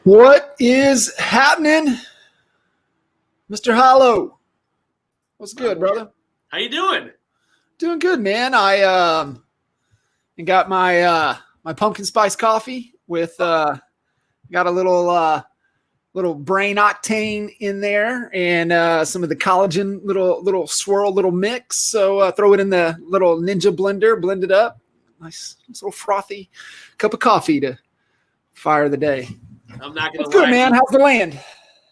What is happening, Mr. Hollo? What's good, brother? How you doing? Doing good, man. I got my my pumpkin spice coffee with got a little brain octane in there and some of the collagen little swirl little mix. So throw it in the little Ninja blender, blend it up. Nice little frothy cup of coffee to fire the day. I'm not going to lie. Good, man. How's the land?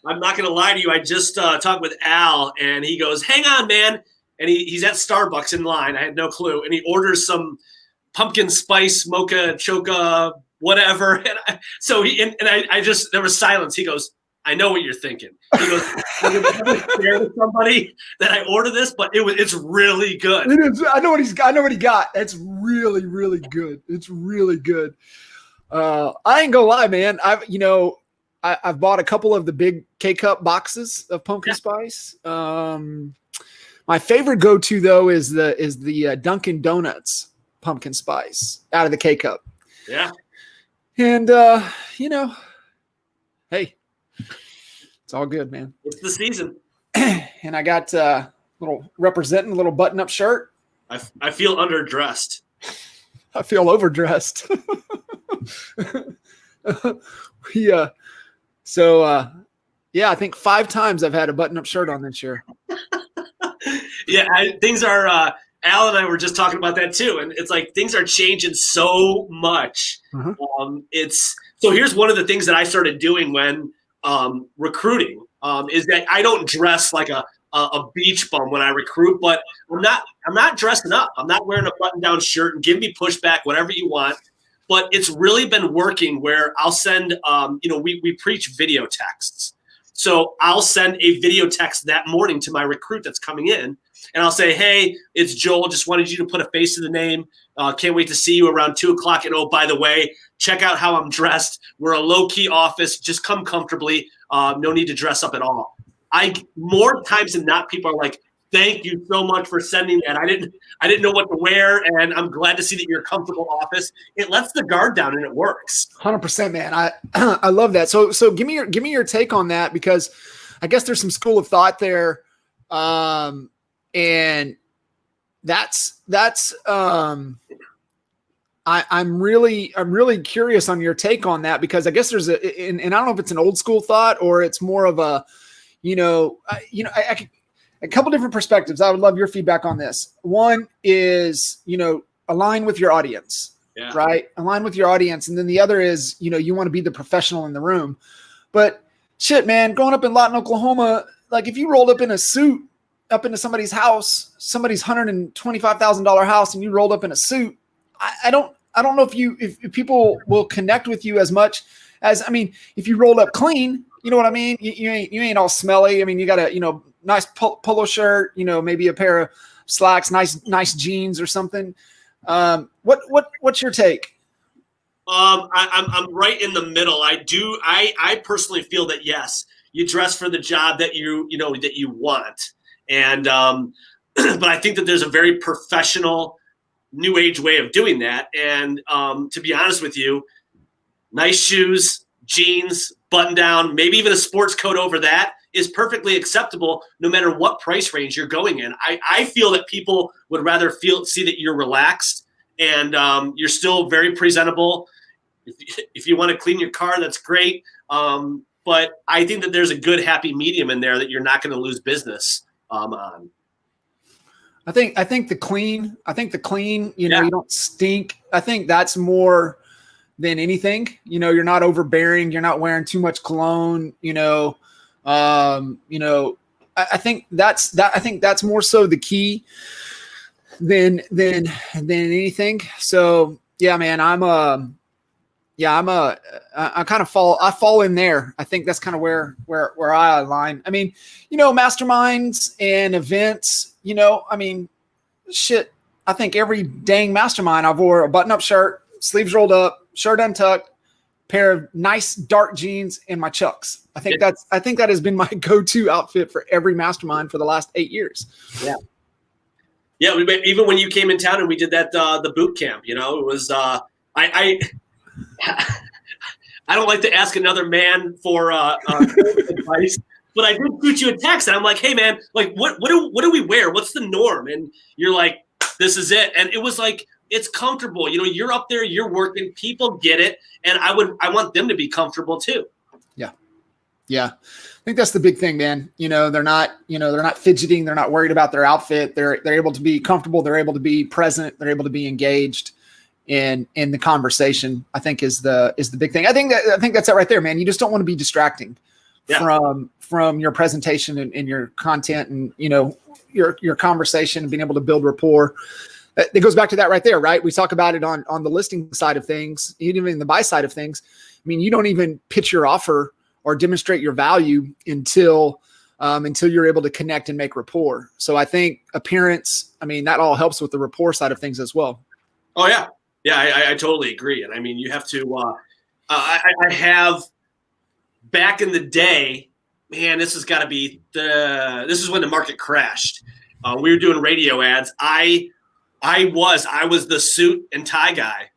I'm not going to lie to you. I just talked with Al, and he goes, "Hang on, man." And he's at Starbucks in line. I had no clue. And he orders some pumpkin spice mocha choca whatever. And I just there was silence. He goes, "I know what you're thinking." He goes, "I'm going to share with somebody that I ordered this, but it's really good." It is. I know what he got. It's really, really good. It's really good. I ain't gonna lie, man. I've bought a couple of the big K-Cup boxes of pumpkin spice. My favorite go-to though is the Dunkin' Donuts pumpkin spice out of the K-Cup. Yeah. And hey, it's all good, man. It's the season. And I got representing a little button-up shirt. I feel underdressed. I feel overdressed. I think 5 times I've had a button-up shirt on this year. Yeah, things are. Al and I were just talking about that too, and it's like things are changing so much. Uh-huh. So here's one of the things that I started doing when recruiting is that I don't dress like a beach bum when I recruit, but I'm not dressing up. I'm not wearing a button-down shirt and give me pushback, whatever you want. But it's really been working where I'll send, we preach video texts. So I'll send a video text that morning to my recruit that's coming in, and I'll say, "Hey, it's Joel. Just wanted you to put a face to the name. Can't wait to see you around 2:00. And oh, by the way, check out how I'm dressed. We're a low-key office. Just come comfortably. No need to dress up at all." More times than not, people are like, "Thank you so much for sending that. I didn't know what to wear, and I'm glad to see that you're a comfortable office." It lets the guard down, and it works. 100%, man. I love that. So give me your take on that, because I guess there's some school of thought there, and that's I'm really curious on your take on that, because I guess there's and I don't know if it's an old school thought or it's more of a a couple different perspectives. I would love your feedback on this. One is, align with your audience, right? Align with your audience. And then the other is, you want to be the professional in the room. But shit, man, growing up in Lawton, Oklahoma, like if you rolled up in a suit up into somebody's house, somebody's $125,000 house, and you rolled up in a suit, I don't know if people will connect with you as much as, if you rolled up clean, you know what I mean? You ain't all smelly. You got a, nice polo shirt, maybe a pair of slacks, nice jeans or something. What's your take? I'm right in the middle. I personally feel that yes, you dress for the job that you want, and but I think that there's a very professional, new age way of doing that. And to be honest with you, nice shoes, jeans, button down, maybe even a sports coat over that is perfectly acceptable no matter what price range you're going in. I feel that people would rather see that you're relaxed and you're still very presentable. If you want to clean your car, that's great. But I think that there's a good happy medium in there that you're not going to lose business on. I think the clean, you don't stink. I think that's more than anything. You're not overbearing. You're not wearing too much cologne, I think that's more so the key than anything. So yeah, man, I fall in there. I think that's kind of where I align. Masterminds and events, shit. I think every dang mastermind I've wore a button-up shirt, sleeves rolled up, shirt untucked, pair of nice dark jeans, and my Chucks. I think that has been my go-to outfit for every mastermind for the last 8 years. Yeah. Yeah. Even when you came in town and we did that, the boot camp, it was, I don't like to ask another man for advice, but I did shoot you a text, and I'm like, hey man, like what do we wear? What's the norm? And you're like, this is it. And it was like, it's comfortable. You know, you're up there, you're working, people get it, and I want them to be comfortable too. Yeah. I think that's the big thing, man. You know, they're not fidgeting. They're not worried about their outfit. They're able to be comfortable. They're able to be present. They're able to be engaged in the conversation, I think is the big thing. I think that's it right there, man. You just don't want to be distracting from your presentation and your content and, you know, your conversation and being able to build rapport. It goes back to that right there, right? We talk about it on the listing side of things, even in the buy side of things. I mean, you don't even pitch your offer or demonstrate your value until you're able to connect and make rapport. So I think appearance, I mean, that all helps with the rapport side of things as well. Oh yeah. Yeah. I totally agree. And I mean, you have to, I have back in the day, man, this has got to be this is when the market crashed. We were doing radio ads. I was the suit and tie guy.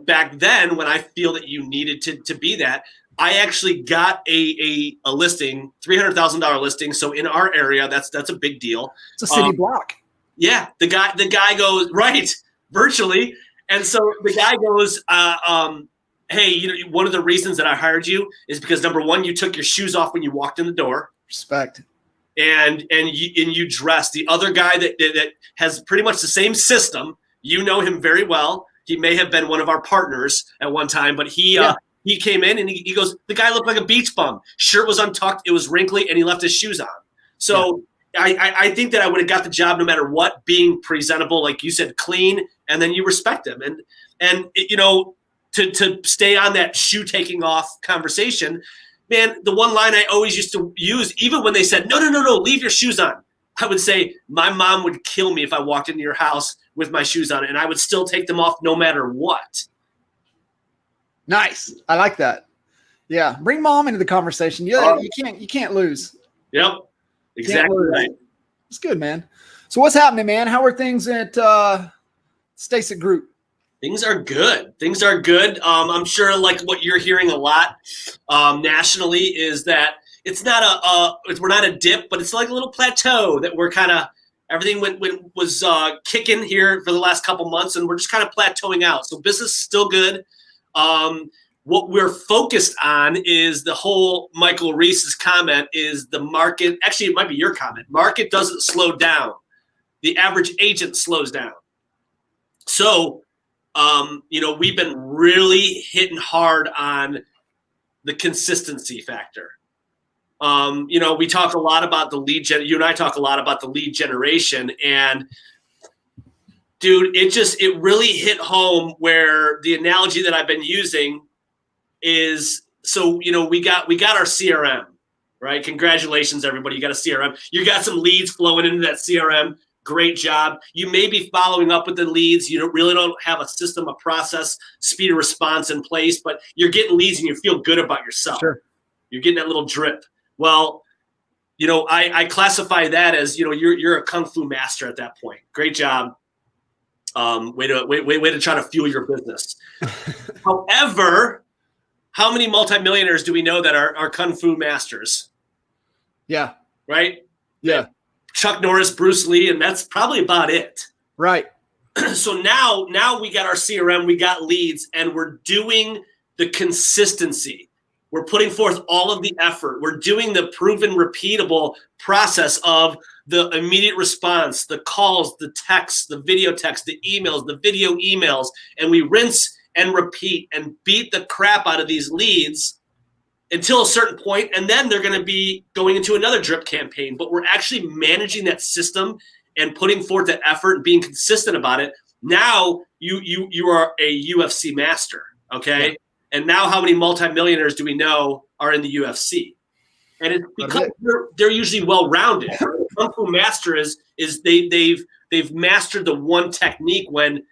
Back then when I feel that you needed to be that, I actually got a listing, $300,000 listing. So in our area, that's a big deal. It's a city block. Yeah, the guy goes right virtually, and so the guy goes, "Hey, you know, one of the reasons that I hired you is because number one, you took your shoes off when you walked in the door. Respect. And you dressed. The other guy that has pretty much the same system. You know him very well. He may have been one of our partners at one time, but he." He came in and he goes, the guy looked like a beach bum. Shirt was untucked. It was wrinkly and he left his shoes on. So I think that I would have got the job no matter what, being presentable, like you said, clean, and then you respect them. And you know, to stay on that shoe taking off conversation, man, the one line I always used to use, even when they said, no, leave your shoes on. I would say, my mom would kill me if I walked into your house with my shoes on, and I would still take them off no matter what. Nice. I like that. Yeah. Bring mom into the conversation. Yeah. You can't lose. Yep. Exactly right. It's good, man. So what's happening, man? How are things at Stacey Group? Things are good. I'm sure like what you're hearing a lot nationally is that it's not we're not a dip, but it's like a little plateau that we're kind of, everything was kicking here for the last couple months, and we're just kind of plateauing out. So business is still good. What we're focused on is the whole Michael Reese's comment is the market. Actually, it might be your comment. Market doesn't slow down. The average agent slows down. So, you know, we've been really hitting hard on the consistency factor. You know, we talk a lot about the lead gen. You and I talk a lot about the lead generation, and dude, it really hit home where the analogy that I've been using is, so, you know, we got our CRM, right? Congratulations, everybody. You got a CRM. You got some leads flowing into that CRM. Great job. You may be following up with the leads. You don't have a system, a process, speed of response in place, but you're getting leads and you feel good about yourself. Sure. You're getting that little drip. Well, you know, I classify that as, you know, you're a kung fu master at that point. Great job. Way to try to fuel your business. However, how many multimillionaires do we know that are kung fu masters? Yeah. Right? Yeah. Chuck Norris, Bruce Lee, and that's probably about it. Right. So now we got our CRM, we got leads, and we're doing the consistency. We're putting forth all of the effort. We're doing the proven, repeatable process of the immediate response, the calls, the texts, the video texts, the emails, the video emails, and we rinse and repeat and beat the crap out of these leads until a certain point, and then they're going to be going into another drip campaign. But we're actually managing that system and putting forth that effort and being consistent about it. Now you are a UFC master, okay? Yeah. And now how many multimillionaires do we know are in the UFC? And it's because they're usually well-rounded. Kung Fu master is they've mastered the one technique when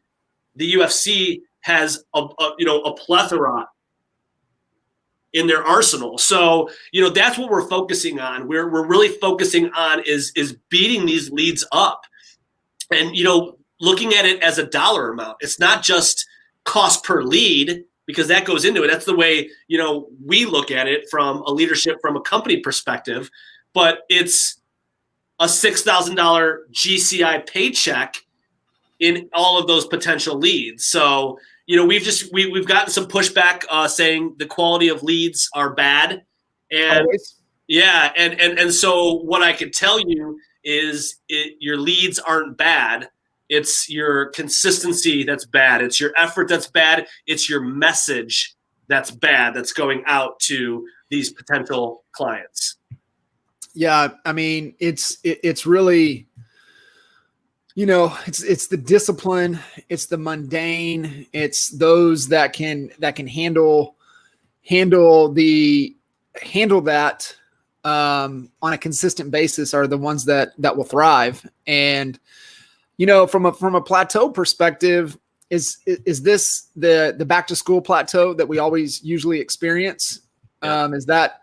the UFC has a plethora in their arsenal. So, you know, that's what we're focusing on. We're really focusing on is beating these leads up. And, you know, looking at it as a dollar amount. It's not just cost per lead. because that goes into it. That's the way, we look at it from a leadership, from a company perspective, but it's a $6,000 GCI paycheck in all of those potential leads. So, we've gotten some pushback saying the quality of leads are bad. And Always. yeah. And so what I could tell you is your leads aren't bad. It's your consistency that's bad. It's your effort that's bad. It's your message that's bad that's going out to these potential clients. Yeah, I mean, it's really, it's the discipline, it's the mundane, it's those that can handle that on a consistent basis are the ones that will thrive. And from a plateau perspective, is this the back to school plateau that we always usually experience? Yeah. Is that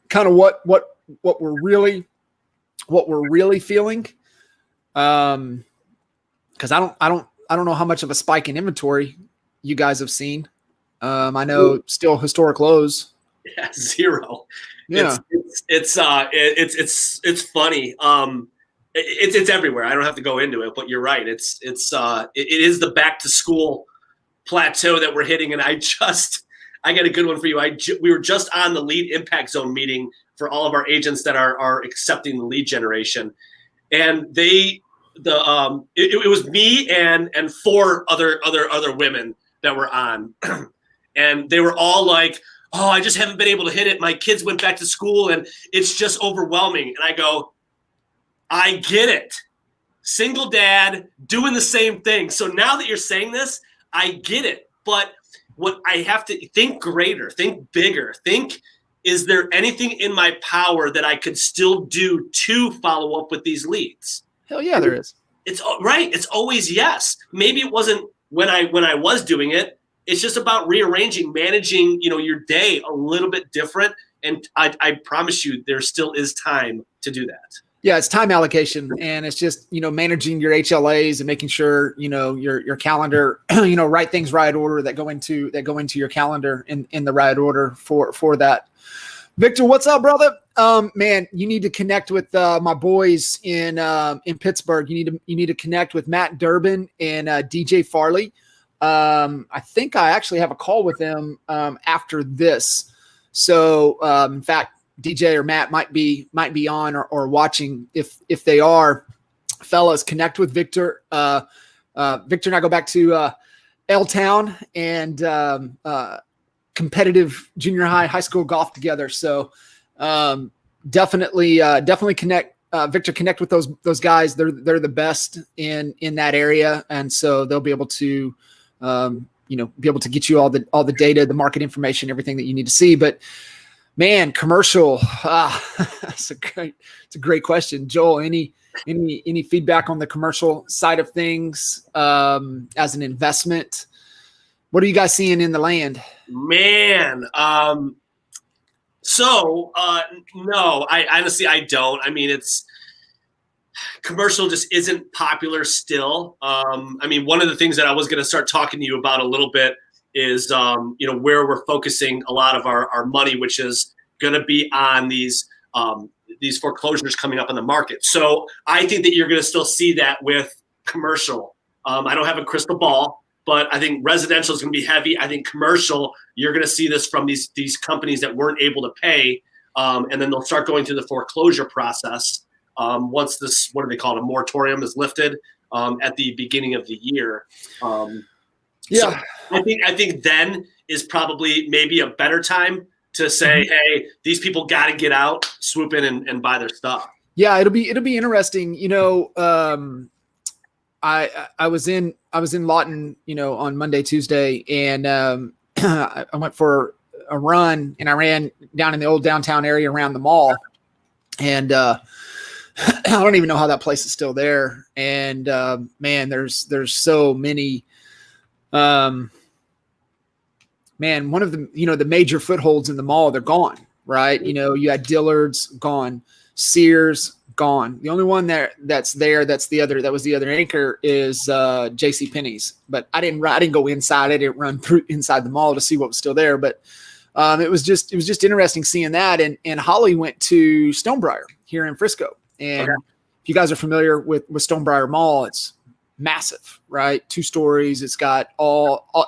kind of what we're really feeling? Because I don't know how much of a spike in inventory you guys have seen. I know still historic lows. Yeah, zero. Yeah, it's funny. It's everywhere. I don't have to go into it, but you're right. It is the back to school plateau that we're hitting, and I got a good one for you. We were just on the lead impact zone meeting for all of our agents that are accepting the lead generation, and it was me and four other women that were on, and they were all like, "Oh, I just haven't been able to hit it. My kids went back to school, and it's just overwhelming." And I go, I get it. Single dad doing the same thing. So now that you're saying this, I get it. But what I have to think greater, think bigger, is there anything in my power that I could still do to follow up with these leads? Hell yeah, there is. It's right. It's always yes. Maybe it wasn't when I was doing it. It's just about rearranging, managing, your day a little bit different. And I promise you, there still is time to do that. Yeah, it's time allocation, and it's just managing your HLAs and making sure your calendar right things right order that go into your calendar in the right order for that. Victor, what's up, brother? Man, you need to connect with my boys in Pittsburgh. You need to connect with Matt Durbin and DJ Farley. I think I actually have a call with them after this. So in fact, DJ or Matt might be on or watching. If they are, fellas, connect with Victor. Victor and I go back to L-Town and competitive junior high school golf together. So definitely connect. Victor, connect with those guys. They're the best in that area, and so they'll be able to get you all the data, the market information, everything that you need to see. But man, commercial. It's a great question, Joel. Any feedback on the commercial side of things as an investment? What are you guys seeing in the land? Man, no, I honestly don't. I mean, commercial just isn't popular still. I mean, one of the things that I was going to start talking to you about a little bit is, where we're focusing a lot of our money, which is going to be on these foreclosures coming up in the market. So I think that you're going to still see that with commercial. I don't have a crystal ball, but I think residential is going to be heavy. I think commercial, you're going to see this from these companies that weren't able to pay, and then they'll start going through the foreclosure process once this, what do they call it, a moratorium is lifted at the beginning of the year. So I think then is probably maybe a better time to say, hey, these people got to get out, swoop in and buy their stuff. Yeah, it'll be interesting. I was in Lawton, on Monday, Tuesday, and I went for a run, and I ran down in the old downtown area around the mall, and I don't even know how that place is still there. And man, there's so many. Man, one of the the major footholds in the mall, they're gone, right? You had Dillard's gone, Sears, gone. The only one that was the other anchor is J.C. Penney's. But I didn't go inside. I didn't run through inside the mall to see what was still there. But it was just interesting seeing that. And Holly went to Stonebriar here in Frisco. And if you guys are familiar with Stonebriar Mall, it's massive, right? 2 stories. It's got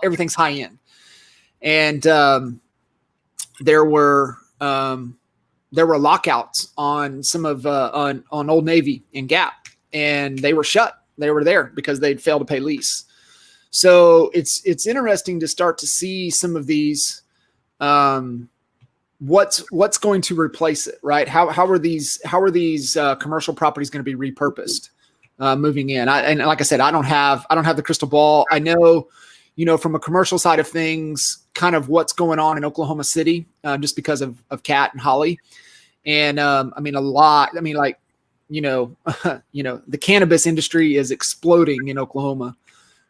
everything's high end. And there were lockouts on some of on Old Navy and Gap, and they were shut. They were there because they'd failed to pay lease. So it's interesting to start to see some of these. What's going to replace it, right? How are these commercial properties going to be repurposed moving in? And like I said, I don't have the crystal ball. I know, from a commercial side of things, kind of what's going on in Oklahoma City, just because of Kat and Holly. And the cannabis industry is exploding in Oklahoma.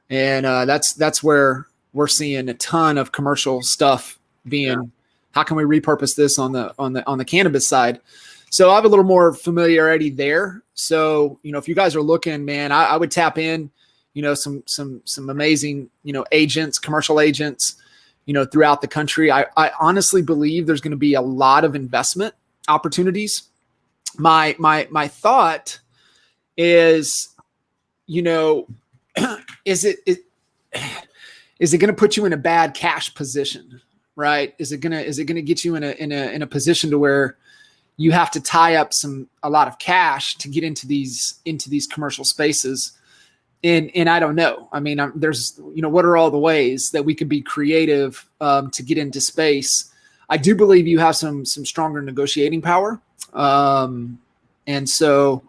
And that's where we're seeing a ton of commercial stuff being, how can we repurpose this on the cannabis side? So I have a little more familiarity there. So, if you guys are looking, man, I would tap in, some amazing, agents, commercial agents, throughout the country. I honestly believe there's going to be a lot of investment opportunities. My thought is, is it going to put you in a bad cash position, right? Is it going to get you in a position to where you have to tie up a lot of cash to get into these commercial spaces? And I don't know. I mean, there's, what are all the ways that we could be creative to get into space? I do believe you have some stronger negotiating power. And so,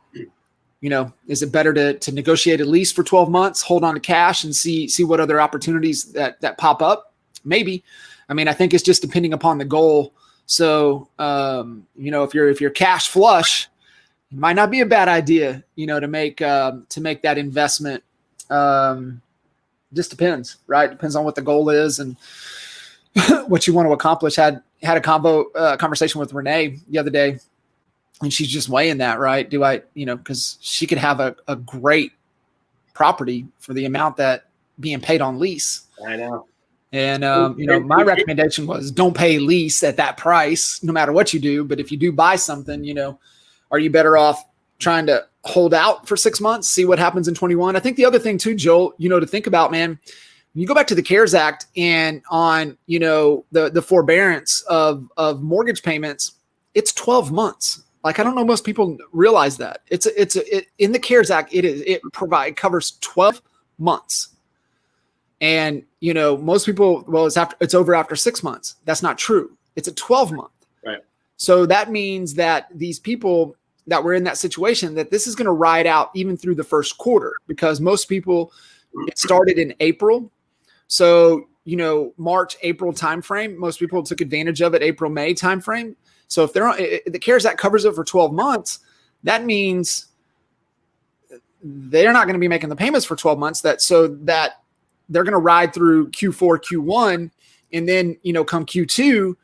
is it better to negotiate at least for 12 months, hold on to cash and see what other opportunities that pop up? Maybe. I mean, I think it's just depending upon the goal. So, if you're cash flush, it might not be a bad idea, to make that investment. Just depends, right? Depends on what the goal is and what you want to accomplish. Had a conversation with Renee the other day, and she's just weighing that, right? Do I, because she could have a great property for the amount that being paid on lease. I know. And, my recommendation was don't pay lease at that price, no matter what you do. But if you do buy something, are you better off trying to hold out for 6 months, see what happens in 21? I think the other thing too, Joel, to think about, man, when you go back to the CARES Act and on, the forbearance of mortgage payments, it's 12 months. Like, I don't know, most people realize that it's in the CARES Act, it covers 12 months. And, most people, it's over after 6 months. That's not true. It's a 12-month. Right. So that means that these people that were in that situation, that this is going to ride out even through the first quarter, because most people, it started in April. So, March, April timeframe, most people took advantage of it, April, May timeframe. So if the CARES Act covers it for 12 months, that means they're not going to be making the payments for 12 months, so that they're going to ride through Q4, Q1, and then, come Q2,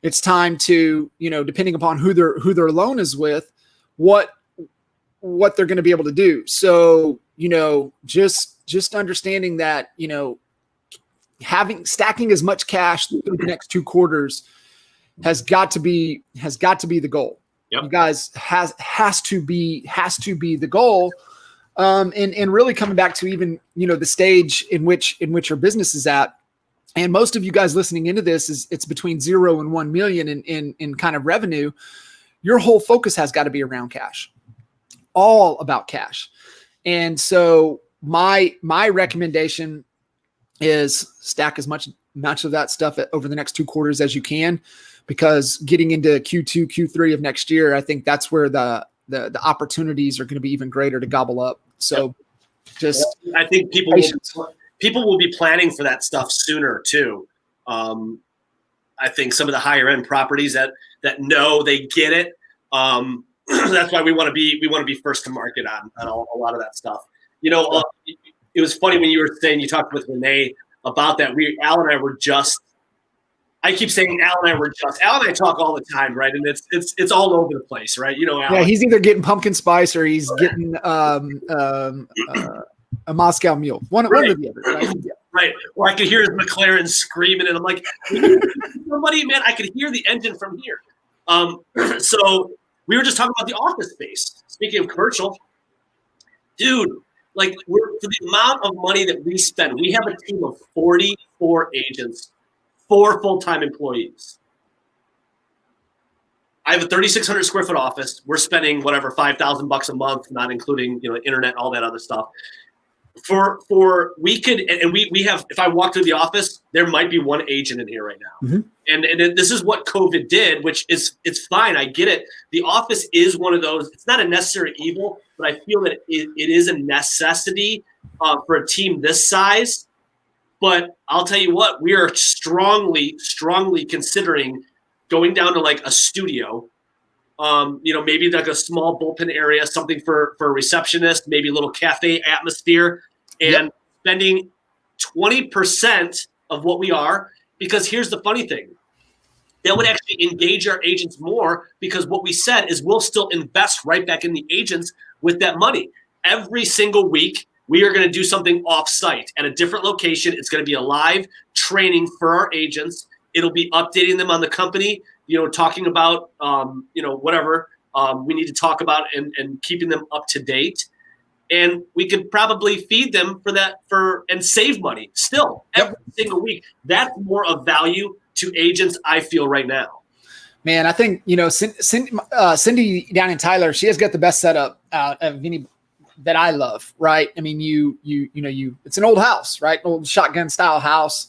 it's time to, depending upon who their loan is with, what they're going to be able to do. So, just understanding that, stacking as much cash through the next 2 quarters has got to be the goal. Yep. You guys has to be the goal. And really coming back to even, the stage in which your business is at. And most of you guys listening into this it's between 0 and 1 million in kind of revenue. Your whole focus has got to be around cash, all about cash. And so my recommendation is stack as much of that stuff over the next 2 quarters as you can, because getting into Q2, Q3 of next year, I think that's where the opportunities are going to be even greater to gobble up. So I think people will be planning for that stuff sooner too. I think some of the higher end properties that know they get it. That's why we want to be first to market on a lot of that stuff. It was funny when you were saying, you talked with Renee about that. Al and I were just I keep saying Al and I were just. Al and I talk all the time, right? And it's all over the place, right? You know, Al. Yeah, he's either getting pumpkin spice or he's getting a Moscow Mule. One or the other, right? Yeah. Right. Or I could hear his McLaren screaming, and I'm like, somebody, man, I could hear the engine from here. So we were just talking about the office space. Speaking of commercial, dude, like for the amount of money that we spend, we have a team of 44 agents, 4 full-time employees. I have a 3,600 square foot office. We're spending whatever $5,000 a month, not including internet, all that other stuff. We could, and we have. If I walk through the office, there might be one agent in here right now, and this is what COVID did, which is it's fine. I get it. The office is one of those. It's not a necessary evil, but I feel that it is a necessity for a team this size. But I'll tell you what, we are strongly considering going down to like a studio. Maybe like a small bullpen area, something for a receptionist, maybe a little cafe atmosphere, and spending 20% of what we are, because here's the funny thing. That would actually engage our agents more, because what we said is we'll still invest right back in the agents with that money. Every single week, we are going to do something off-site at a different location. It's going to be a live training for our agents. It'll be updating them on the company, talking about, whatever we need to talk about and keeping them up to date. And we could probably feed them and save money still every single week. That's more of value to agents, I feel, right now. Man, I think, Cindy down in Tyler, she has got the best setup out of any that I love, right? I mean, it's an old house, right? Old shotgun style house.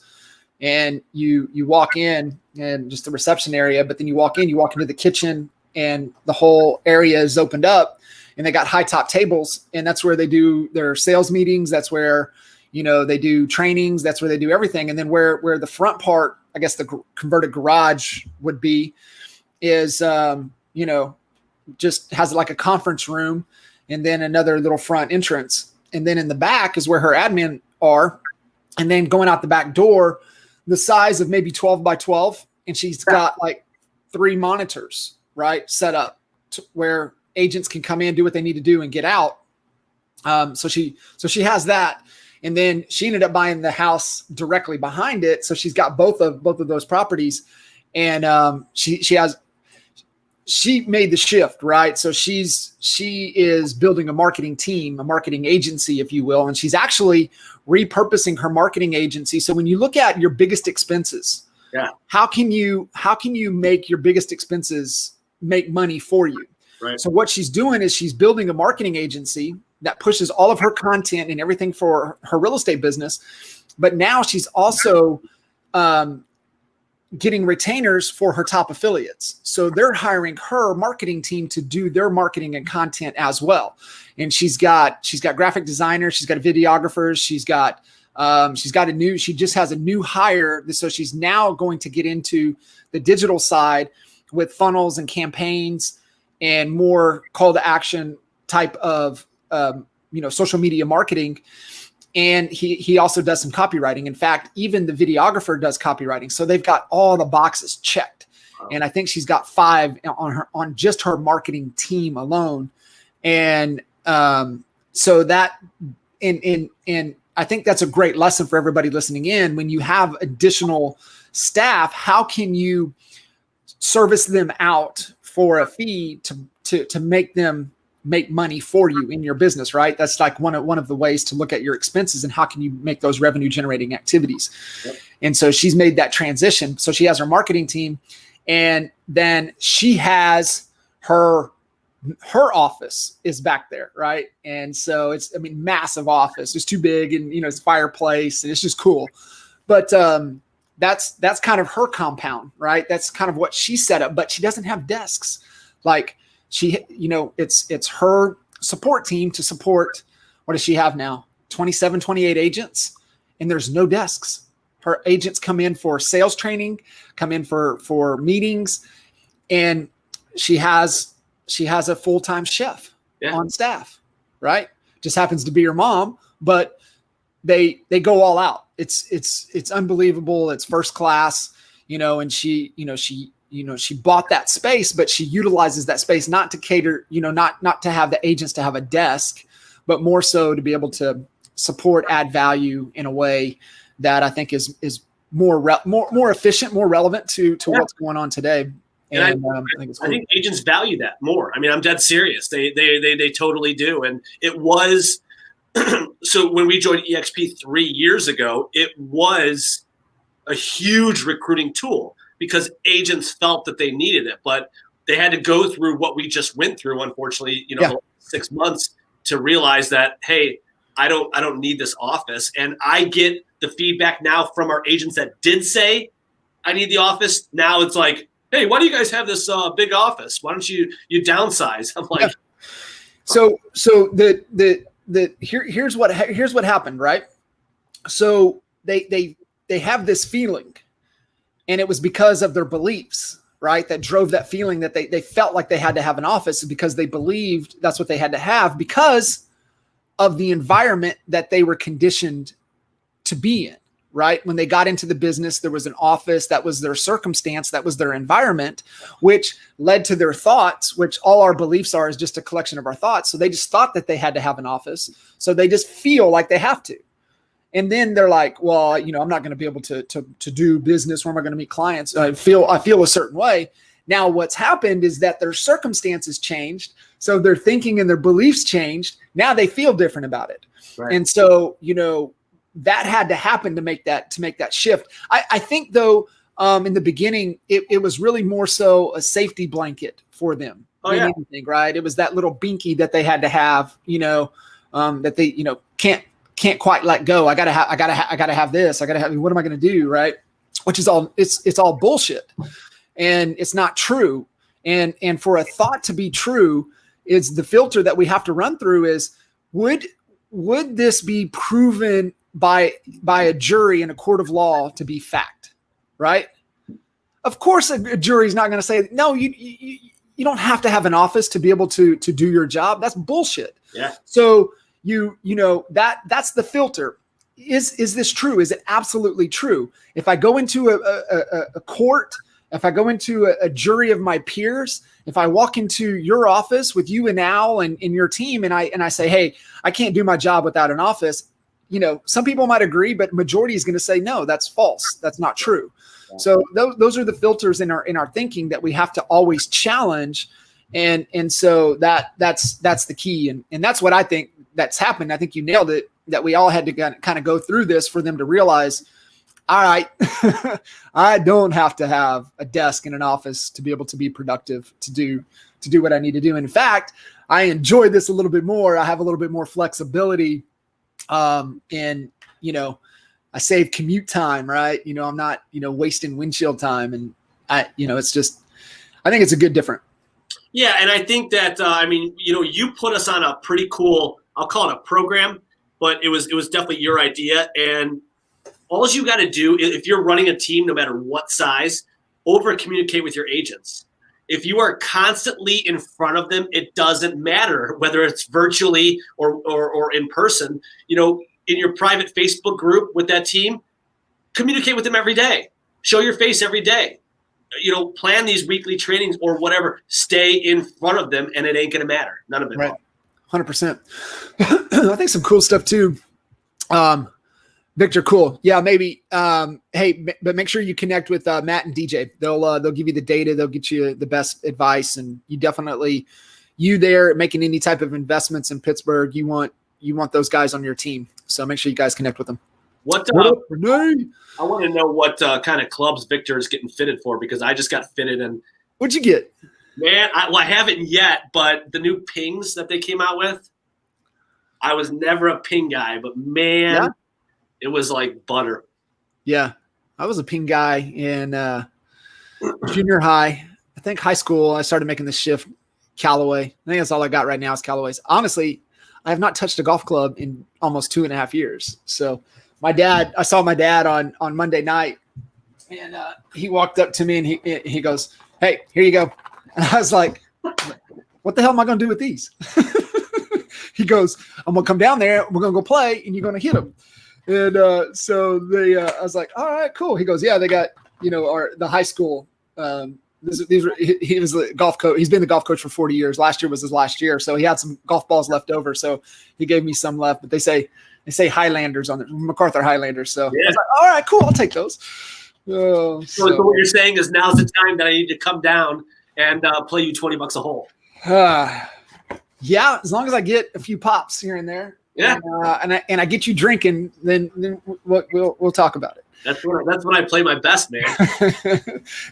And you walk in and just the reception area, but then you walk into the kitchen and the whole area is opened up, and they got high top tables, and that's where they do their sales meetings. That's where, they do trainings. That's where they do everything. And then where the front part, I guess the converted garage would be, is, just has like a conference room and then another little front entrance. And then in the back is where her admin are. And then going out the back door, the size of maybe 12 by 12. And she's got like 3 monitors, right, set up where agents can come in, do what they need to do, and get out. So she has that. And then she ended up buying the house directly behind it. So she's got both of those properties. And she made the shift, right? So she is building a marketing team, a marketing agency, if you will. And she's actually repurposing her marketing agency. So when you look at your biggest expenses, how can you make your biggest expenses make money for you? Right. So what she's doing is she's building a marketing agency that pushes all of her content and everything for her real estate business. But now she's also getting retainers for her top affiliates. So they're hiring her marketing team to do their marketing and content as well. And she's got graphic designers, she's got videographers, she just has a new hire. So she's now going to get into the digital side with funnels and campaigns and more call to action type of, social media marketing. And he also does some copywriting. In fact, even the videographer does copywriting. So they've got all the boxes checked. Wow. And I think she's got 5 on just her marketing team alone. And so that, and I think that's a great lesson for everybody listening in. When you have additional staff, how can you service them out for a fee to make them make money for you in your business, right? That's like one of the ways to look at your expenses and how can you make those revenue generating activities. Yep. And so she's made that transition. So she has her marketing team, and then she has her office is back there, right? And so it's, massive office. It's too big, and it's fireplace, and it's just cool. But that's kind of her compound, right? That's kind of what she set up, but she doesn't have desks. Like it's her support team to support, what does she have now? 27, 28 agents, and there's no desks. Her agents come in for sales training, come in for meetings, and she has a full-time chef on staff, right? Just happens to be her mom, but they go all out. It's unbelievable. It's first class. and she bought that space, but she utilizes that space not to cater, not to have the agents to have a desk, but more so to be able to support, add value in a way that I think is more efficient, more relevant to what's going on today. And I think it's cool. I think agents value that more. I mean, I'm dead serious. They totally do. And it was so when we joined EXP 3 years ago, it was a huge recruiting tool because agents felt that they needed it, but they had to go through what we just went through, unfortunately, the 6 months to realize that, hey, I don't need this office. And I get the feedback now from our agents that did say, I need the office. Now it's like, hey, why do you guys have this big office? Why don't you downsize? I'm like, so here's what happened, right? So they have this feeling, and it was because of their beliefs, right? That drove that feeling that they felt like they had to have an office because they believed that's what they had to have because of the environment that they were conditioned to be in. Right? When they got into the business, there was an office, that was their circumstance, that was their environment, which led to their thoughts, which all our beliefs are is just a collection of our thoughts. So they just thought that they had to have an office. So they just feel like they have to. And then they're like, well, I'm not going to be able to do business. Where am I going to meet clients? I feel a certain way. Now, what's happened is that their circumstances changed. So their thinking and their beliefs changed. Now they feel different about it. Right. And so, that had to happen to make that shift. I think though, in the beginning, it was really more so a safety blanket for them than anything, right? It was that little binky that they had to have, that they, can't quite let go. I gotta have this. What am I going to do? Right. Which is all, it's all bullshit, and it's not true. And for a thought to be true is the filter that we have to run through is, would this be proven by a jury in a court of law to be fact, right? Of course, a jury is not going to say, no, you don't have to have an office to be able to do your job. That's bullshit. Yeah. So that's the filter. Is this true? Is it absolutely true? If I go into a court, if I go into a jury of my peers, if I walk into your office with you and Al and your team, and I say, hey, I can't do my job without an office. Some people might agree, but majority is going to say, no, that's false. That's not true. Yeah. So those are the filters in our thinking that we have to always challenge. And so that's the key. And that's what I think that's happened. I think you nailed it, that we all had to kind of go through this for them to realize, all right, I don't have to have a desk in an office to be able to be productive, to do what I need to do. And in fact, I enjoy this a little bit more. I have a little bit more flexibility. And I save commute time, right? I'm not, wasting windshield time, and it's just, I think it's a good difference. Yeah. And I think that, you put us on a pretty cool, I'll call it a program, but it was definitely your idea. And all you got to do, if you're running a team, no matter what size, over communicate with your agents. If you are constantly in front of them, it doesn't matter whether it's virtually or in person. In your private Facebook group with that team, communicate with them every day. Show your face every day. Plan these weekly trainings or whatever. Stay in front of them, and it ain't going to matter. None of it. Right. 100%. I think some cool stuff too. Victor, cool. Yeah, maybe. Hey, but make sure you connect with Matt and DJ. They'll give you the data. They'll get you the best advice, and you there making any type of investments in Pittsburgh. You want those guys on your team. So make sure you guys connect with them. What up, Renee? I want to know what kind of clubs Victor is getting fitted for, because I just got fitted. And what'd you get? Man, I haven't yet, but the new pings that they came out with, I was never a ping guy, but man. Yeah. It was like butter. Yeah. I was a ping guy in junior high. I think high school, I started making the shift Callaway. I think that's all I got right now is Callaways. Honestly, I have not touched a golf club in almost 2.5 years. So I saw my dad on Monday night, and he walked up to me and he goes, hey, here you go. And I was like, what the hell am I going to do with these? He goes, I'm going to come down there. We're going to go play, and you're going to hit them. And so I was like, all right, cool. He goes, yeah, they got or the high school. He was the golf coach. He's been the golf coach for 40 years. Last year was his last year, so he had some golf balls left over. So he gave me some left. But they say Highlanders on it, MacArthur Highlanders. So I was like, all right, cool, I'll take those. So what you're saying is now's the time that I need to come down and play you $20 a hole. Yeah, as long as I get a few pops here and there. Yeah, and I get you drinking, then we'll talk about it. That's when I play my best, man.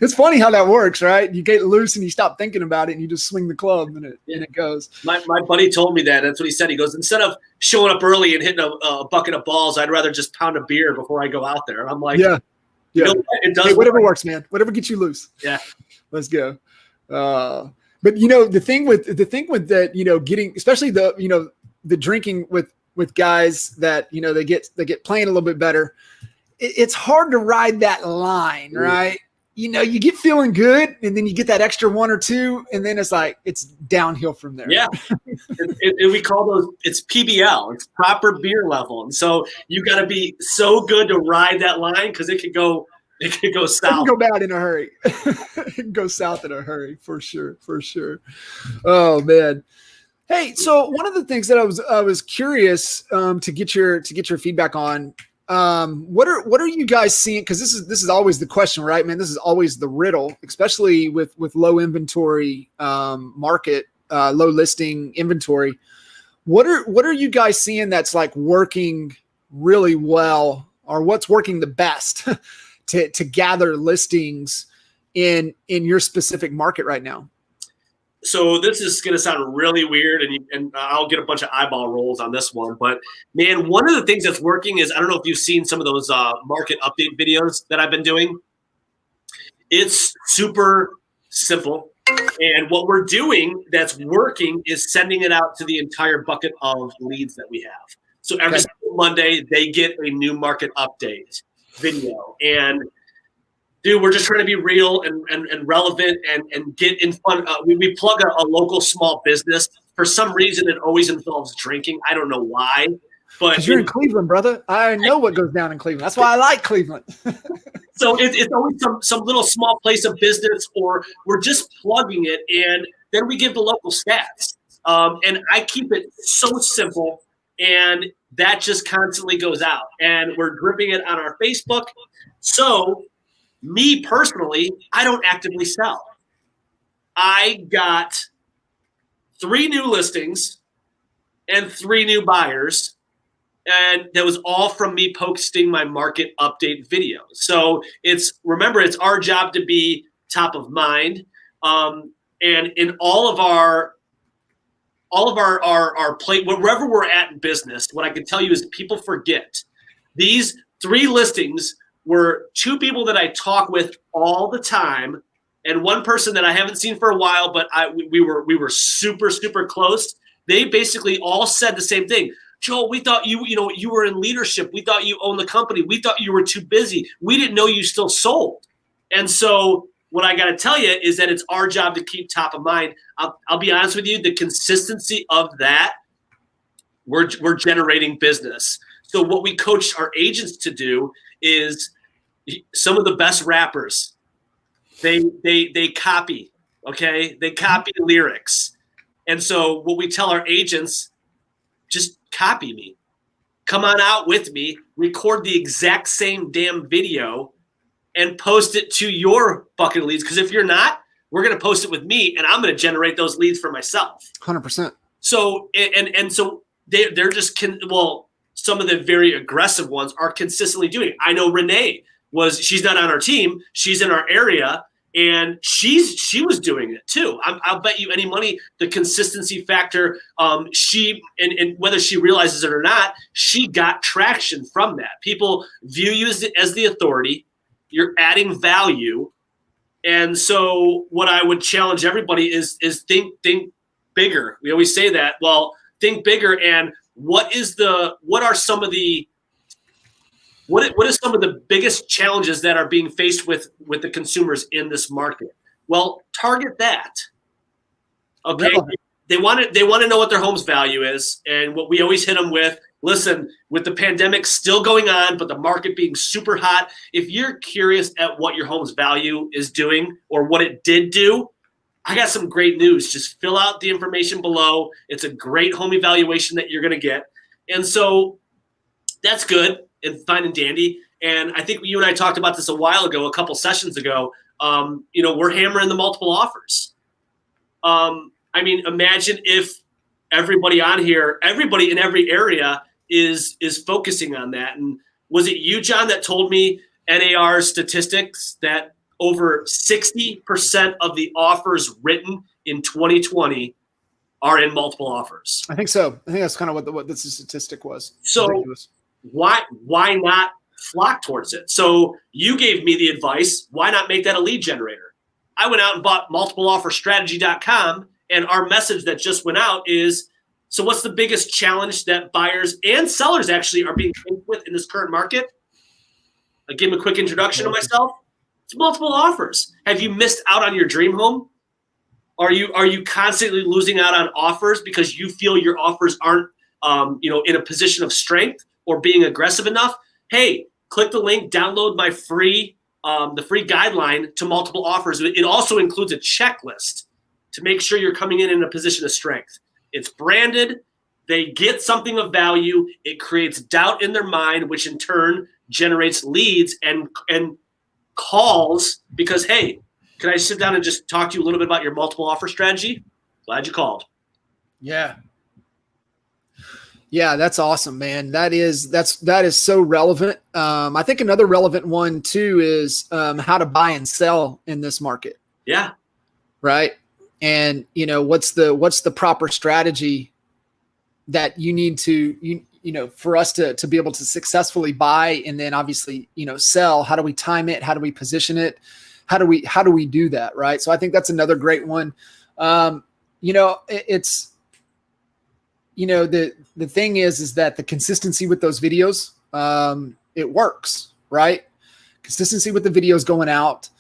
It's funny how that works, right? You get loose and you stop thinking about it, and you just swing the club, and it goes. My buddy told me that. That's what he said. He goes, instead of showing up early and hitting a bucket of balls, I'd rather just pound a beer before I go out there. And I'm like, yeah. You know, it does. Hey, whatever works, man. Whatever gets you loose. Yeah, let's go. But the thing with that, getting, especially the drinking with guys that they get playing a little bit better. It's hard to ride that line, right? You get feeling good, and then you get that extra one or two, and then it's downhill from there. Yeah, we call those, it's PBL, it's proper beer level, and so you got to be so good to ride that line because it could go south. It can go bad in a hurry. It can go south in a hurry for sure. Oh man. Hey, so one of the things that I was curious to get your feedback on. What are you guys seeing? Because this is always the question, right, man? This is always the riddle, especially with low inventory market, low listing inventory. What are you guys seeing that's working really well, or what's working the best to gather listings in your specific market right now? So this is going to sound really weird, and I'll get a bunch of eyeball rolls on this one. But, man, one of the things that's working is, I don't know if you've seen some of those market update videos that I've been doing. It's super simple. And what we're doing that's working is sending it out to the entire bucket of leads that we have. So every single Monday, they get a new market update video. And dude, we're just trying to be real and relevant and get in front. We plug a local small business. For some reason, it always involves drinking. I don't know why. But you're in Cleveland, brother. I know what goes down in Cleveland. That's why I like Cleveland. So it's always some little small place of business, or we're just plugging it, and then we give the local stats. And I keep it so simple, and that just constantly goes out. And we're dripping it on our Facebook. So me personally, I don't actively sell. I got 3 new listings and 3 new buyers, and that was all from me posting my market update video. So remember, it's our job to be top of mind. And in all of our plate, wherever we're at in business, what I can tell you is people forget these 3 listings were 2 people that I talk with all the time, and 1 person that I haven't seen for a while, but we were super, super close. They basically all said the same thing. Joel, we thought you were in leadership. We thought you owned the company. We thought you were too busy. We didn't know you still sold. And so what I got to tell you is that it's our job to keep top of mind. I'll be honest with you, the consistency of that, we're generating business. So what we coach our agents to do is, some of the best rappers, they copy, okay? They copy lyrics. And so what we tell our agents, just copy me. Come on out with me, record the exact same damn video, and post it to your bucket of leads. Because if you're not, we're going to post it with me, and I'm going to generate those leads for myself. 100%. So, and so they're just, some of the very aggressive ones are consistently doing it. I know Renee she's not on our team. She's in our area, and she was doing it too. I'll bet you any money the consistency factor, she and whether she realizes it or not, she got traction from that. People view you as the authority. You're adding value. And so what I would challenge everybody is think bigger. We always say that. Well, think bigger. And what are some of the biggest challenges that are being faced with the consumers in this market? Well, target that. Okay. They want to know what their home's value is. And what we always hit them with listen, with the pandemic still going on, but the market being super hot, if you're curious at what your home's value is doing or what it did do, I got some great news. Just fill out the information below. It's a great home evaluation that you're going to get. And so that's good and fine and dandy. And I think you and I talked about this a while ago, a couple sessions ago. We're hammering the multiple offers. I mean, imagine if everybody on here, everybody in every area is focusing on that. And was it you, John, that told me NAR statistics that over 60% of the offers written in 2020 are in multiple offers? I think so. I think that's kind of what this statistic was. So why not flock towards it? So you gave me the advice, why not make that a lead generator? I went out and bought multipleofferstrategy.com, and our message that just went out is, so what's the biggest challenge that buyers and sellers actually are being faced with in this current market? I give them a quick introduction of myself. It's multiple offers. Have you missed out on your dream home? Are you constantly losing out on offers because you feel your offers aren't in a position of strength or being aggressive enough? Hey, click the link, download my free the free guideline to multiple offers. It also includes a checklist to make sure you're coming in a position of strength. It's branded. They get something of value. It creates doubt in their mind, which in turn generates leads and calls because, hey, can I sit down and just talk to you a little bit about your multiple offer strategy? Glad you called. Yeah. Yeah, that's awesome, man. That is so relevant. I think another relevant one too is how to buy and sell in this market. Yeah. Right. And what's the proper strategy that you need to for us to be able to successfully buy and then obviously sell. How do we time it? How do we position it? How do we do that? Right. So I think that's another great one. It's the thing is that the consistency with those videos, it works, right? Consistency with the videos going out,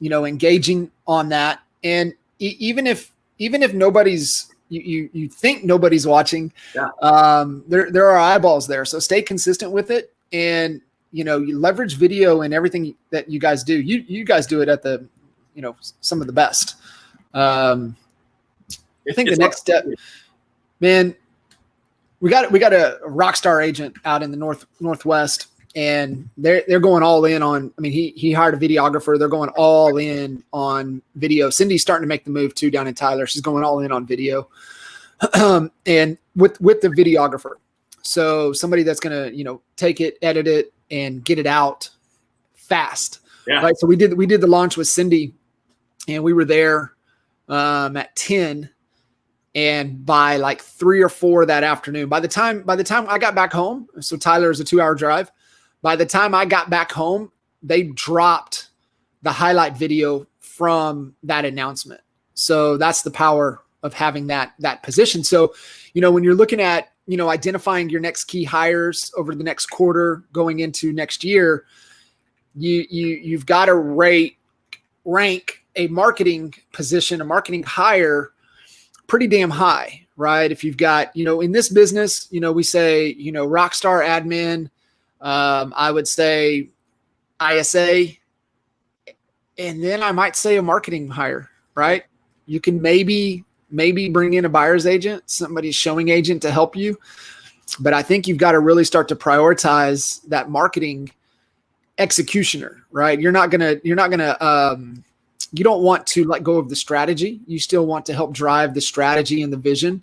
engaging on that. And even if nobody's, you think nobody's watching, yeah. There are eyeballs there. So stay consistent with it. And, you leverage video and everything that you guys do. You guys do it at the, some of the best. I think the next step, man, we got a rock star agent out in the Northwest, and they're going all in on. I mean, he hired a videographer. They're going all in on video. Cindy's starting to make the move too down in Tyler. She's going all in on video, and with the videographer. So somebody that's gonna take it, edit it, and get it out fast. Yeah. Right. So we did the launch with Cindy, and we were there at 10. And by like 3 or 4 that afternoon, by the time I got back home, so Tyler is a 2-hour drive. By the time I got back home, they dropped the highlight video from that announcement. So that's the power of having that position. So, when you're looking at, identifying your next key hires over the next quarter going into next year, you've got to rank a marketing position, a marketing hire pretty damn high, right? If you've got, in this business, we say, rockstar admin, I would say ISA, and then I might say a marketing hire, right? You can maybe bring in a buyer's agent, somebody's showing agent to help you. But I think you've got to really start to prioritize that marketing executioner, right? You don't want to let go of the strategy. You still want to help drive the strategy and the vision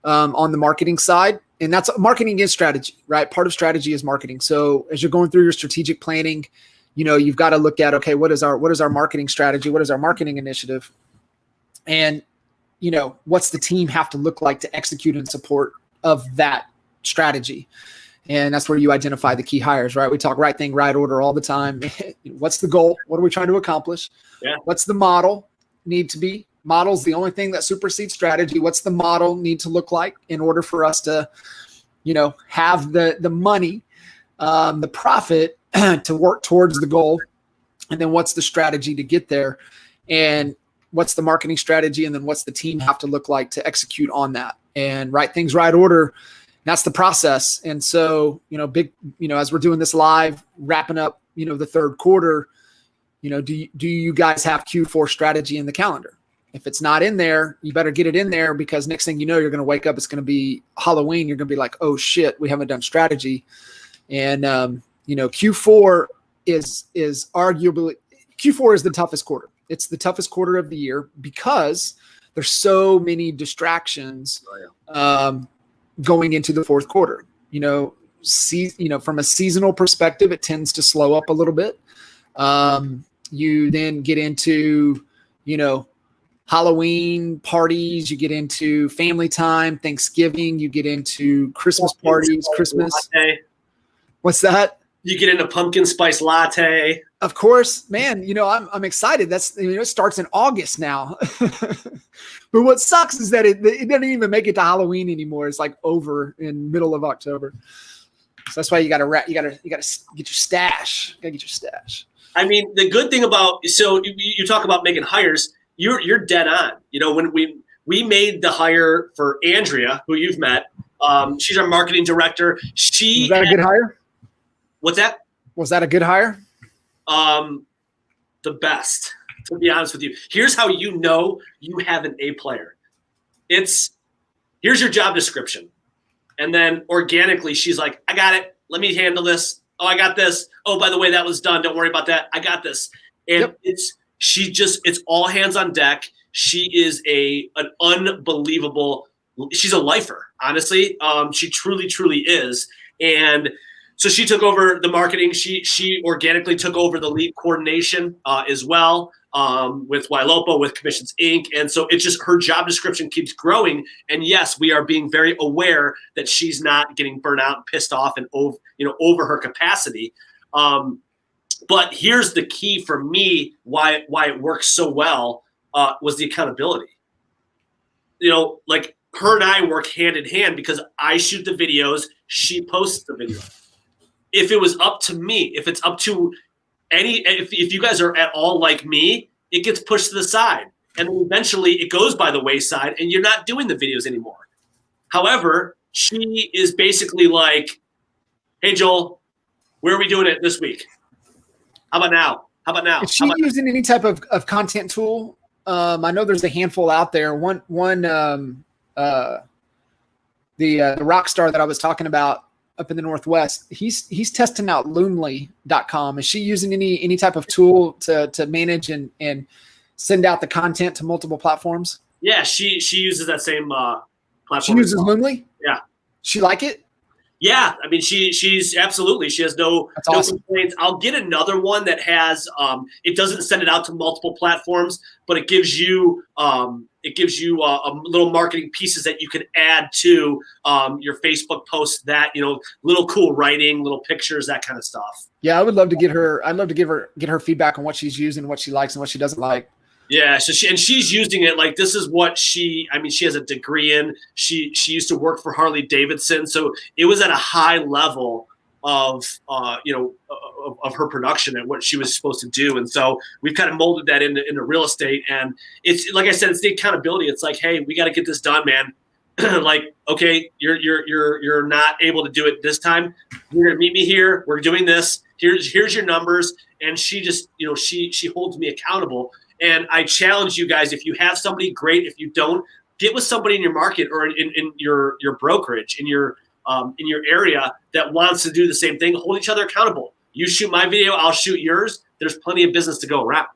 on the marketing side. And that's marketing is strategy, right? Part of strategy is marketing. So as you're going through your strategic planning, you've got to look at, okay, what is our marketing strategy? What is our marketing initiative? And, what's the team have to look like to execute in support of that strategy? And that's where you identify the key hires, right? We talk right thing, right order all the time. What's the goal? What are we trying to accomplish? Yeah. What's the model need to be? Model's the only thing that supersedes strategy. What's the model need to look like in order for us to, have the money, the profit to work towards the goal? And then what's the strategy to get there? And what's the marketing strategy? And then what's the team have to look like to execute on that? And right things, right order That's the process. And so, as we're doing this live, wrapping up, the third quarter, do you guys have Q4 strategy in the calendar? If it's not in there, you better get it in there, because next thing you know, you're going to wake up, it's going to be Halloween. You're going to be like, oh shit, we haven't done strategy. And, Q4 is arguably, Q4 is the toughest quarter. It's the toughest quarter of the year because there's so many distractions going into the fourth quarter. From a seasonal perspective, it tends to slow up a little bit. You then get into, Halloween parties, you get into family time, Thanksgiving, you get into Christmas parties, Christmas. Latte. What's that? You get into pumpkin spice latte. Of course, man, I'm excited. That's, it starts in August now. But what sucks is that it doesn't even make it to Halloween anymore. It's like over in middle of October. So that's why you got to get your stash. Got to get your stash. I mean, the good thing about, so you talk about making hires, you're dead on. When we made the hire for Andrea, who you've met, she's our marketing director. Was that a good hire? What's that? Was that a good hire? The best, to be honest with you. Here's how you know you have an A player. Here's your job description. And then organically, she's like, I got it. Let me handle this. Oh, I got this. Oh, by the way, that was done. Don't worry about that. I got this. And it's all hands on deck. She is an unbelievable, she's a lifer, honestly. She truly, truly is. And so she took over the marketing. She organically took over the lead coordination as well, with Ylopo, with Commissions Inc. And so it's just her job description keeps growing. And yes, we are being very aware that she's not getting burnt out and pissed off and over her capacity. But here's the key for me, why it works so well, was the accountability. Like her and I work hand in hand because I shoot the videos, she posts the video. If it was up to me, if it's up to if you guys are at all like me, it gets pushed to the side. And then eventually it goes by the wayside and you're not doing the videos anymore. However, she is basically like, hey, Joel, where are we doing it this week? How about now? Is she using any type of content tool? I know there's a handful out there. The rock star that I was talking about up in the Northwest, he's testing out Loomly.com. Is she using any type of tool to manage and send out the content to multiple platforms? Yeah, she uses that same platform. She uses Loomly? Yeah. She like it? Yeah, I mean, she's absolutely. She has no complaints. I'll get another one that has. It doesn't send it out to multiple platforms, but it gives you a little marketing pieces that you can add to your Facebook posts. That little cool writing, little pictures, that kind of stuff. Yeah, I would love to get her. I'd love to get her feedback on what she's using, what she likes, and what she doesn't like. Yeah, so she's using it like this is what she has a degree in. She used to work for Harley Davidson, so it was at a high level of her production and what she was supposed to do. And so we've kind of molded that into real estate. And it's like I said, it's the accountability. It's like, hey, we got to get this done, man. Like, okay, you're not able to do it this time. You're gonna meet me here. We're doing this. Here's your numbers. And she just she holds me accountable. And I challenge you guys, if you have somebody, great. If you don't, get with somebody in your market or in your brokerage, in your area that wants to do the same thing. Hold each other accountable. You shoot my video, I'll shoot yours. There's plenty of business to go around.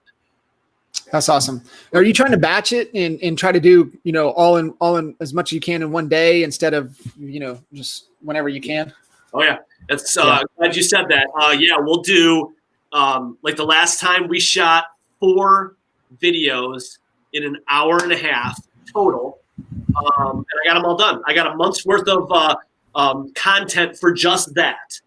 That's awesome. Are you trying to batch it and try to do, all in as much as you can in one day instead of, just whenever you can? Oh yeah. That's glad you said that. Yeah, we'll do like the last time we shot 4 videos in an hour and a half total. And I got them all done. I got a month's worth of content for just that.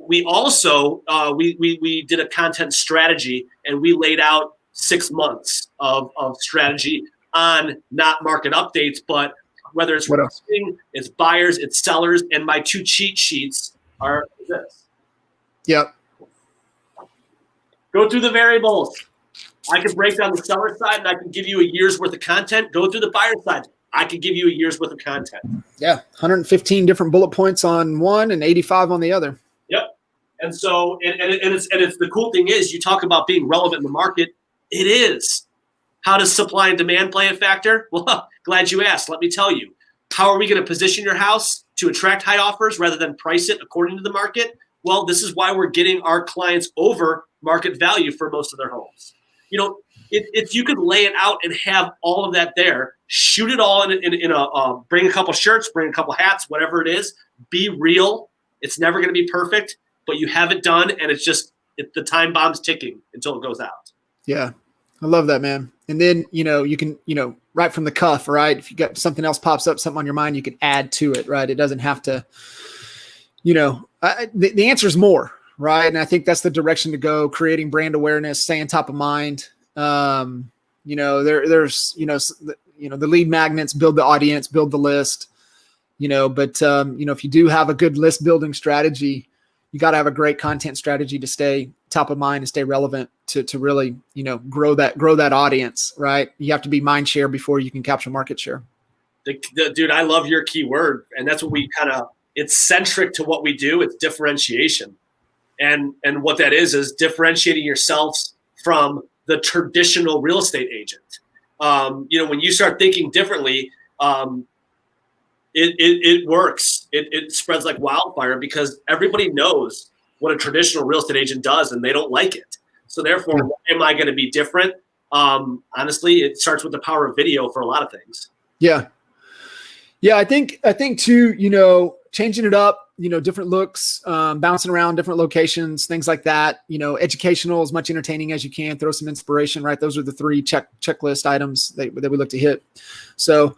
We also, we did a content strategy and we laid out 6 months of strategy on not market updates, but whether it's listing, it's buyers, it's sellers. And my 2 cheat sheets are this. Yep. Go through the variables. I can break down the seller side and I can give you a year's worth of content. Go through the buyer side. I could give you a year's worth of content. Yeah. 115 different bullet points on one and 85 on the other. Yep. And so, and it's the cool thing is you talk about being relevant in the market. It is. How does supply and demand play a factor? Well, glad you asked. Let me tell you. How are we going to position your house to attract high offers rather than price it according to the market? Well, this is why we're getting our clients over market value for most of their homes. You know, if you could lay it out and have all of that there, shoot it all in a bring a couple shirts, bring a couple hats, whatever it is. Be real. It's never going to be perfect, but you have it done, and the time bomb's ticking until it goes out. Yeah, I love that, man. And then you can right from the cuff, right? If you got something else pops up, something on your mind, you can add to it, right? It doesn't have to. The answer is more, right? And I think that's the direction to go, creating brand awareness, staying top of mind. There's the lead magnets, build the audience, build the list, but if you do have a good list building strategy, you got to have a great content strategy to stay top of mind and stay relevant to really, grow that audience, right? You have to be mind share before you can capture market share. Dude, I love your key word. And that's what it's centric to what we do. It's differentiation. And what that is differentiating yourselves from the traditional real estate agent. When you start thinking differently, it works. It spreads like wildfire because everybody knows what a traditional real estate agent does and they don't like it. So therefore, why am I going to be different? Honestly, it starts with the power of video for a lot of things. Yeah. Yeah. I think too, changing it up, different looks, bouncing around different locations, things like that, educational, as much entertaining as you can, throw some inspiration, right? Those are the three checklist items that we look to hit. So,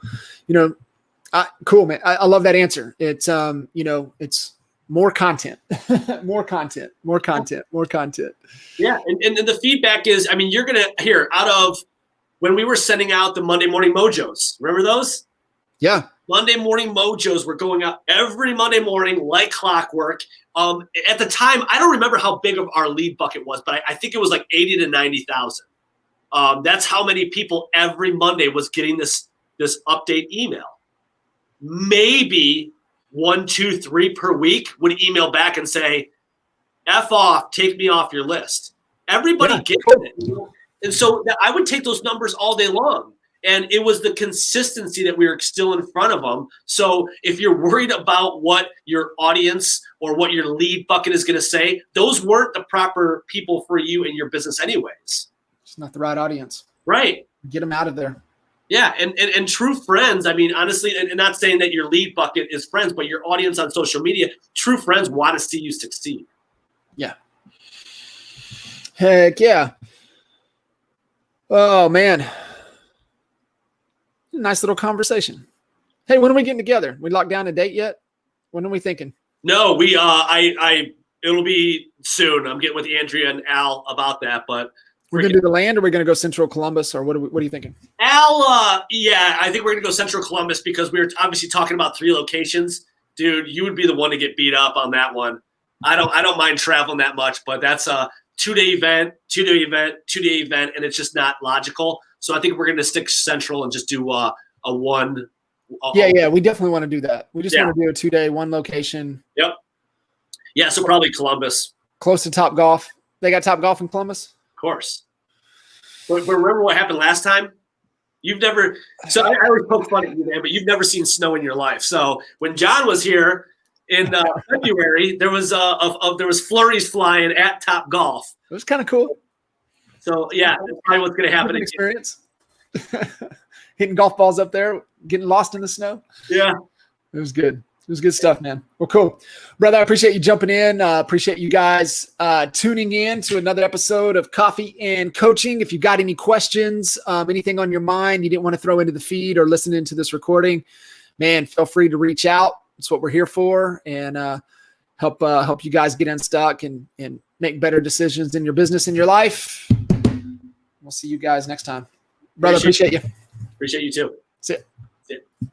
cool, man. I love that answer. It's, it's more content, more content. Yeah. And the feedback is, you're going to hear out of when we were sending out the Monday Morning Mojos, remember those? Yeah. Monday Morning Mojos were going out every Monday morning like clockwork. At the time, I don't remember how big of our lead bucket was, but I think it was like 80 to 90,000. That's how many people every Monday was getting this update email. Maybe 1, 2, 3 per week would email back and say, F off, take me off your list. Everybody gets it. And so I would take those numbers all day long. And it was the consistency that we were still in front of them. So if you're worried about what your audience or what your lead bucket is going to say, those weren't the proper people for you and your business anyways. It's not the right audience. Right. Get them out of there. Yeah. And true friends, honestly, and not saying that your lead bucket is friends, but your audience on social media, true friends want to see you succeed. Yeah. Heck yeah. Oh, man. Nice little conversation. Hey, when are we getting together? We locked down a date yet? When are we thinking? No, it'll be soon. I'm getting with Andrea and Al about that, but we're going to do the land, or we're going to go Central Columbus, or what are you thinking? Al, I think we're going to go Central Columbus because we were obviously talking about 3 locations. Dude, you would be the one to get beat up on that one. I don't mind traveling that much, but that's a 2-day event, 2-day event, 2-day event, and it's just not logical. So I think we're going to stick Central and just do a one. Yeah, we definitely want to do that. We just want to do a 2-day, one location. Yep. Yeah, so probably Columbus. Close to Top Golf. They got Top Golf in Columbus? Of course. But remember what happened last time? You've never – so I always poke fun at you, man, but you've never seen snow in your life. So when John was here in February, there was flurries flying at Top Golf. It was kind of cool. So, yeah, that's probably what's going to happen. Experience. Hitting golf balls up there, getting lost in the snow. Yeah. It was good. It was good stuff, man. Well, cool. Brother, I appreciate you jumping in. Appreciate you guys tuning in to another episode of Coffee and Coaching. If you got any questions, anything on your mind you didn't want to throw into the feed or listen into this recording, man, feel free to reach out. That's what we're here for, and help you guys get unstuck and make better decisions in your business and your life. We'll see you guys next time. Brother, appreciate you. Appreciate you too. See ya. See ya.